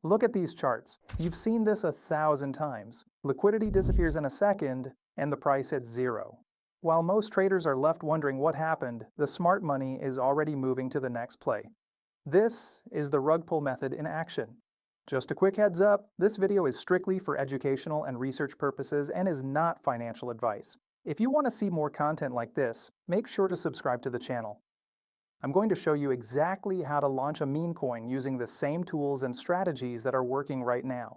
Look at these charts. You've seen this 1,000 times. Liquidity disappears in a second, and the price hits zero. While most traders are left wondering what happened, the smart money is already moving to the next play. This is the rug pull method in action. Just a quick heads up, this video is strictly for educational and research purposes and is not financial advice. If you want to see more content like this, make sure to subscribe to the channel. I'm going to show you exactly how to launch a meme coin using the same tools and strategies that are working right now.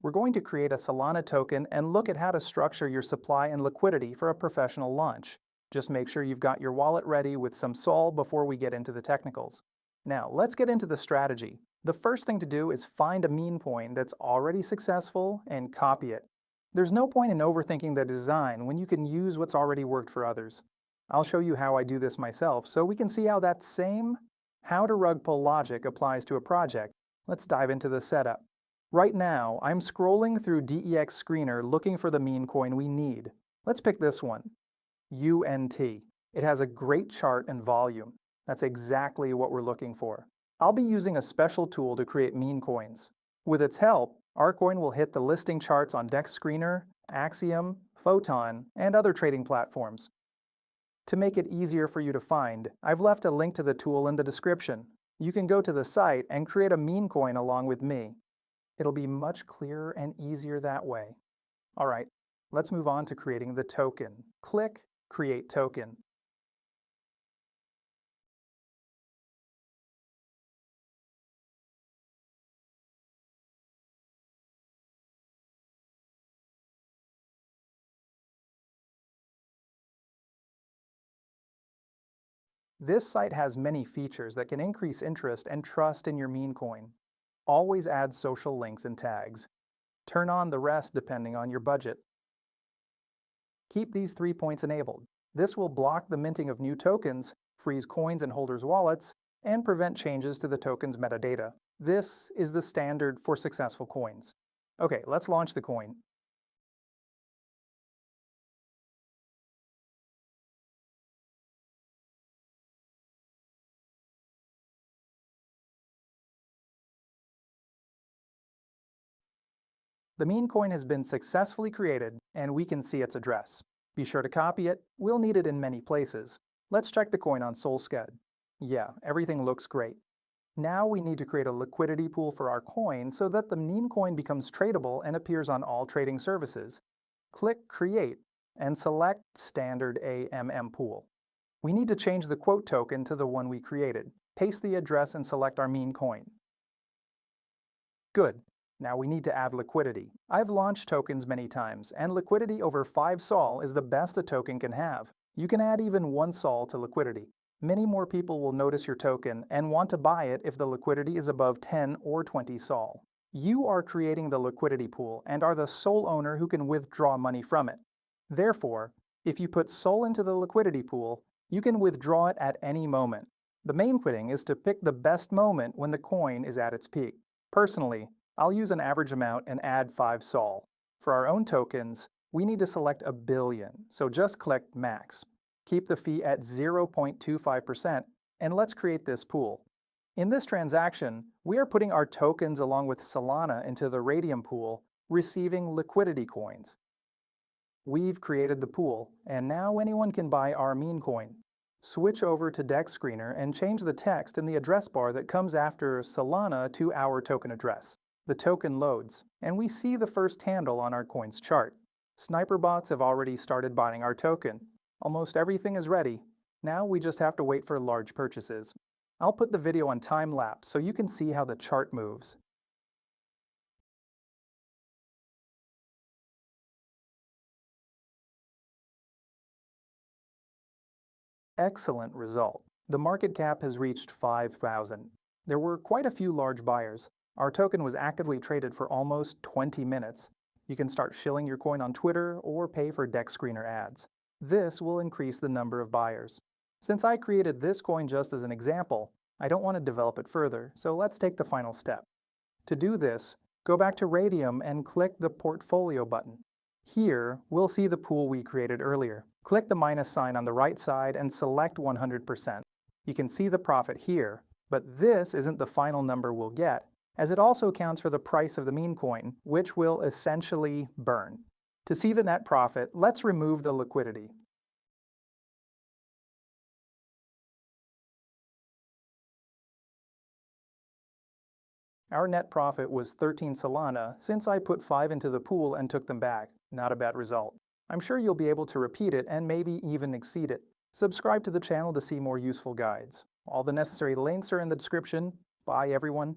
We're going to create a Solana token and look at how to structure your supply and liquidity for a professional launch. Just make sure you've got your wallet ready with some SOL before we get into the technicals. Now, let's get into the strategy. The first thing to do is find a meme coin that's already successful and copy it. There's no point in overthinking the design when you can use what's already worked for others. I'll show you how I do this myself so we can see how that same how to rug pull logic applies to a project. Let's dive into the setup. Right now, I'm scrolling through DEX Screener looking for the meme coin we need. Let's pick this one, UNT. It has a great chart and volume. That's exactly what we're looking for. I'll be using a special tool to create meme coins. With its help, our coin will hit the listing charts on DEX Screener, Axiom, Photon, and other trading platforms. To make it easier for you to find, I've left a link to the tool in the description. You can go to the site and create a meme coin along with me. It'll be much clearer and easier that way. All right, let's move on to creating the token. Click Create Token. This site has many features that can increase interest and trust in your meme coin. Always add social links and tags. Turn on the rest depending on your budget. Keep these 3 points enabled. This will block the minting of new tokens, freeze coins in holders' wallets, and prevent changes to the token's metadata. This is the standard for successful coins. Okay, let's launch the coin. The meme coin has been successfully created, and we can see its address. Be sure to copy it. We'll need it in many places. Let's check the coin on Solsked. Yeah, everything looks great. Now we need to create a liquidity pool for our coin so that the meme coin becomes tradable and appears on all trading services. Click Create and select Standard AMM Pool. We need to change the quote token to the one we created. Paste the address and select our meme coin. Good. Now we need to add liquidity. I've launched tokens many times, and liquidity over 5 SOL is the best a token can have. You can add even 1 SOL to liquidity. Many more people will notice your token and want to buy it if the liquidity is above 10 or 20 SOL. You are creating the liquidity pool and are the sole owner who can withdraw money from it. Therefore, if you put SOL into the liquidity pool, you can withdraw it at any moment. The main thing is to pick the best moment when the coin is at its peak. Personally, I'll use an average amount and add 5 SOL. For our own tokens, we need to select a billion, so just click Max. Keep the fee at 0.25% and let's create this pool. In this transaction, we are putting our tokens along with Solana into the Raydium pool, receiving liquidity coins. We've created the pool, and now anyone can buy our meme coin. Switch over to DEX Screener and change the text in the address bar that comes after Solana to our token address. The token loads, and we see the first handle on our coin's chart. Sniper bots have already started buying our token. Almost everything is ready. Now we just have to wait for large purchases. I'll put the video on time lapse so you can see how the chart moves. Excellent result. The market cap has reached 5,000. There were quite a few large buyers. Our token was actively traded for almost 20 minutes. You can start shilling your coin on Twitter or pay for DEX Screener ads. This will increase the number of buyers. Since I created this coin just as an example, I don't want to develop it further, so let's take the final step. To do this, go back to Raydium and click the Portfolio button. Here, we'll see the pool we created earlier. Click the minus sign on the right side and select 100%. You can see the profit here, but this isn't the final number we'll get, as it also accounts for the price of the meme coin, which will essentially burn. To see the net profit, let's remove the liquidity. Our net profit was 13 Solana since I put 5 into the pool and took them back. Not a bad result. I'm sure you'll be able to repeat it and maybe even exceed it. Subscribe to the channel to see more useful guides. All the necessary links are in the description. Bye everyone.